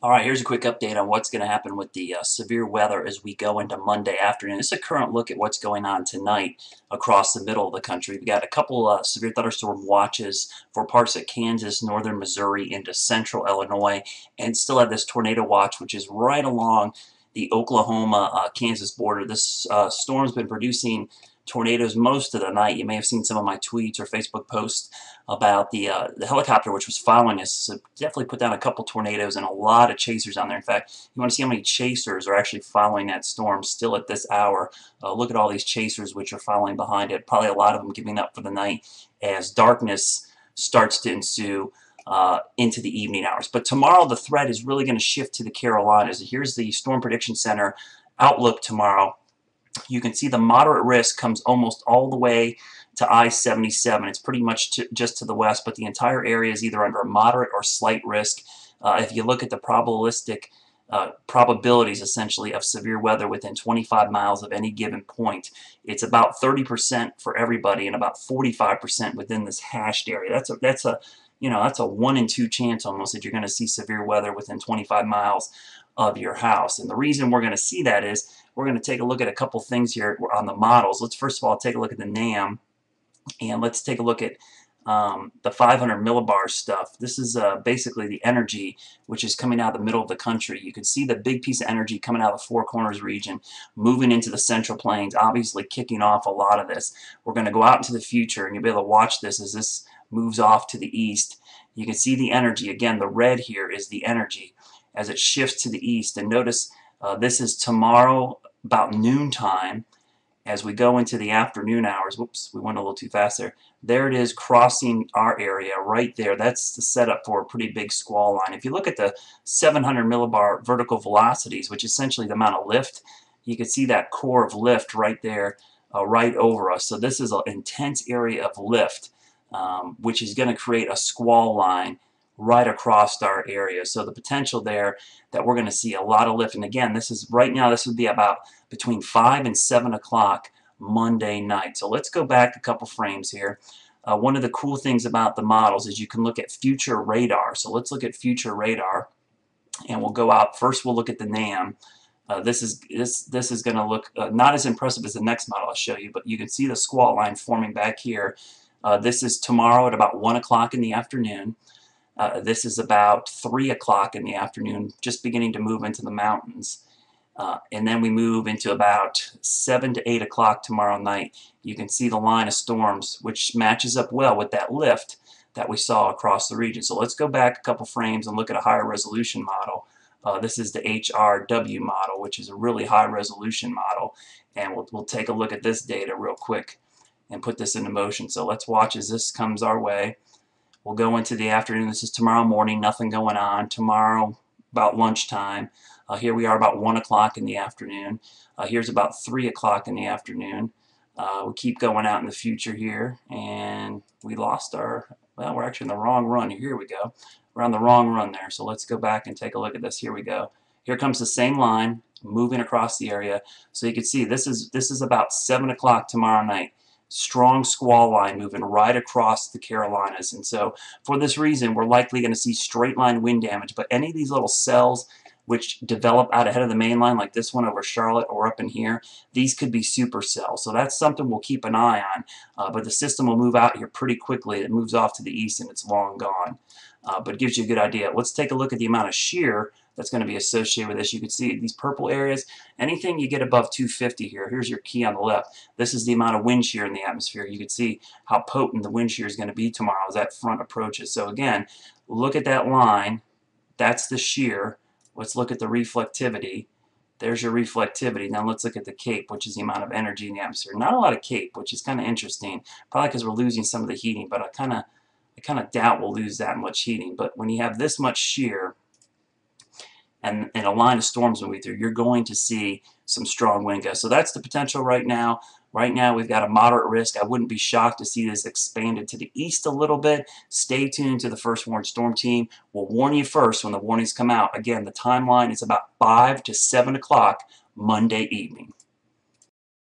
All right, here's a quick update on what's going to happen with the severe weather as we go into Monday afternoon. This is a current look at what's going on tonight across the middle of the country. We've got a couple severe thunderstorm watches for parts of Kansas, northern Missouri, into central Illinois, and still have this tornado watch, which is right along the Oklahoma-Kansas border. This storm's been producing tornadoes most of the night. You may have seen some of my tweets or Facebook posts about the helicopter which was following us. So definitely put down a couple tornadoes and a lot of chasers on there. In fact, you want to see how many chasers are actually following that storm still at this hour. Look at all these chasers which are following behind it. Probably a lot of them giving up for the night as darkness starts to ensue into the evening hours. But tomorrow the threat is really going to shift to the Carolinas. Here's the Storm Prediction Center outlook tomorrow. You can see the moderate risk comes almost all the way to I-77. It's pretty much just to the west, but the entire area is either under a moderate or slight risk. If you look at the probabilistic probabilities, essentially, of severe weather within 25 miles of any given point, it's about 30% for everybody and about 45% within this hashed area. That's a 1 in 2 chance almost that you're going to see severe weather within 25 miles of your house. And the reason we're going to see that is we're going to take a look at a couple things here on the models. Let's first of all take a look at the NAM, and let's take a look at the 500 millibar stuff. This is basically the energy which is coming out of the middle of the country. You can see the big piece of energy coming out of the Four Corners region, moving into the Central Plains, obviously kicking off a lot of this. We're going to go out into the future, and you'll be able to watch this as this moves off to the east. You can see the energy. Again, the red here is the energy as it shifts to the east. And notice this is tomorrow about noontime. As we go into the afternoon hours, whoops, we went a little too fast there. There it is crossing our area right there. That's the setup for a pretty big squall line. If you look at the 700 millibar vertical velocities, which is essentially the amount of lift, you can see that core of lift right there, right over us. So this is an intense area of lift, which is going to create a squall line right across our area. So the potential there that we're going to see a lot of lift. And again, this is right now, this would be about between 5 and 7 o'clock Monday night. So let's go back a couple frames here. One of the cool things about the models is you can look at future radar. So let's look at future radar, and we'll go out. First, we'll look at the NAM. This is going to look not as impressive as the next model I'll show you, but you can see the squall line forming back here. This is tomorrow at about 1 o'clock in the afternoon. This is about 3 o'clock in the afternoon, just beginning to move into the mountains. And then we move into about 7 to 8 o'clock tomorrow night. You can see the line of storms, which matches up well with that lift that we saw across the region. So let's go back a couple frames and look at a higher resolution model. This is the HRW model, which is a really high resolution model. And we'll take a look at this data real quick and put this into motion. So let's watch as this comes our way. We'll go into the afternoon. This is tomorrow morning, nothing going on. Tomorrow, about lunchtime. Here we are about 1 o'clock in the afternoon. Here's about 3 o'clock in the afternoon. We keep going out in the future here, and we lost our, well, we're actually in the wrong run. Here we go. We're on the wrong run there. So let's go back and take a look at this. Here we go. Here comes the same line moving across the area. So you can see this is about 7 o'clock tomorrow night. Strong squall line moving right across the Carolinas. And so for this reason, we're likely going to see straight line wind damage. But any of these little cells which develop out ahead of the main line, like this one over Charlotte or up in here, these could be supercells. So that's something we'll keep an eye on. But the system will move out here pretty quickly. It moves off to the east and it's long gone. But it gives you a good idea. Let's take a look at the amount of shear that's going to be associated with this. You can see these purple areas. Anything you get above 250 here, here's your key on the left. This is the amount of wind shear in the atmosphere. You can see how potent the wind shear is going to be tomorrow as that front approaches. So again, look at that line. That's the shear. Let's look at the reflectivity. There's your reflectivity. Now let's look at the CAPE, which is the amount of energy in the atmosphere. Not a lot of CAPE, which is kind of interesting. Probably because we're losing some of the heating, but I kind of doubt we'll lose that much heating. But when you have this much shear and a line of storms moving through, you're going to see some strong wind gusts. So that's the potential right now. Right now we've got a moderate risk. I wouldn't be shocked to see this expanded to the east a little bit. Stay tuned to the First Warn Storm Team. We'll warn you first when the warnings come out. Again, the timeline is about 5 to 7 o'clock Monday evening.